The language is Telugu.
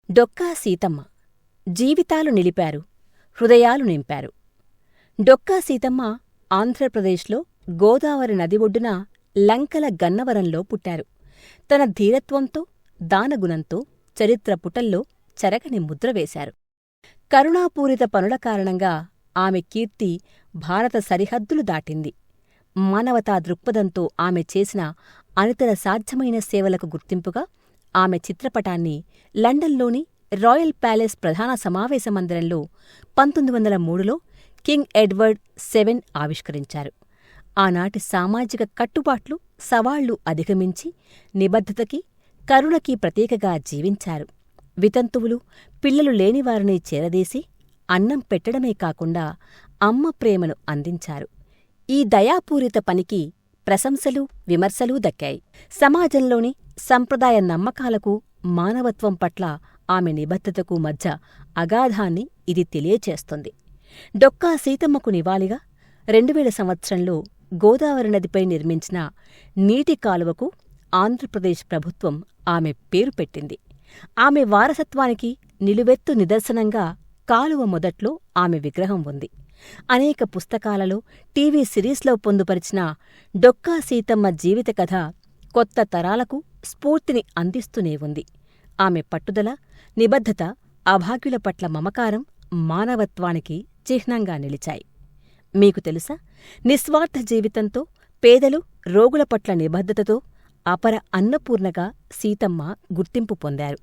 డొక్కా సీతమ్మ జీవితాలు నిలిపారు, హృదయాలు నింపారు. డొక్కా సీతమ్మ ఆంధ్రప్రదేశ్లో గోదావరి నది ఒడ్డున లంకల గన్నవరంలో పుట్టారు. తన ధీరత్వంతో, దానగుణంతో చరిత్ర పుటల్లో చెరగని ముద్ర వేశారు. కరుణాపూరిత పనుల కారణంగా ఆమె కీర్తి భారత సరిహద్దులు దాటింది. మానవతా దృక్పథంతో ఆమె చేసిన అనితర సాధ్యమైన సేవలకు గుర్తింపుగా ఆమె చిత్రపటాన్ని లండన్లోని రాయల్ ప్యాలెస్ ప్రధాన సమావేశ మందిరంలో 1903లో కింగ్ ఎడ్వర్డ్ VII ఆవిష్కరించారు. ఆనాటి సామాజిక కట్టుబాట్లు, సవాళ్లు అధిగమించి నిబద్ధతకి, కరుణకి ప్రతీకగా జీవించారు. వితంతువులు, పిల్లలు లేనివారిని చేరదీసి అన్నం పెట్టడమే కాకుండా అమ్మ ప్రేమను అందించారు. ఈ దయాపూరిత పనికి ప్రశంసలు, విమర్శలూ దక్కాయి. సమాజంలోని సంప్రదాయ నమ్మకాలకు, మానవత్వం పట్ల ఆమె నిబద్ధతకు మధ్య అగాధాన్ని ఇది తెలియచేస్తుంది. డొక్కా సీతమ్మకు నివాళిగా 2000 సంవత్సరంలో గోదావరి నదిపై నిర్మించిన నీటి కాలువకు ఆంధ్రప్రదేశ్ ప్రభుత్వం ఆమె పేరు పెట్టింది. ఆమె వారసత్వానికి నిలువెత్తు నిదర్శనంగా కాలువ మొదట్లో ఆమె విగ్రహం ఉంది. అనేక పుస్తకాలలో, టీవీ సిరీస్లో పొందుపరిచిన డొక్కా సీతమ్మ జీవిత కథ కొత్త తరాలకు స్ఫూర్తిని అందిస్తూనే ఉంది. ఆమె పట్టుదల, నిబద్ధత అభాగ్యుల పట్ల మమకారం మానవత్వానికి చిహ్నంగా నిలిచాయి. మీకు తెలుసా, నిస్వార్థ జీవితంతో, పేదలు, రోగుల పట్ల నిబద్ధతతో అపర అన్నపూర్ణగా సీతమ్మ గుర్తింపు పొందారు.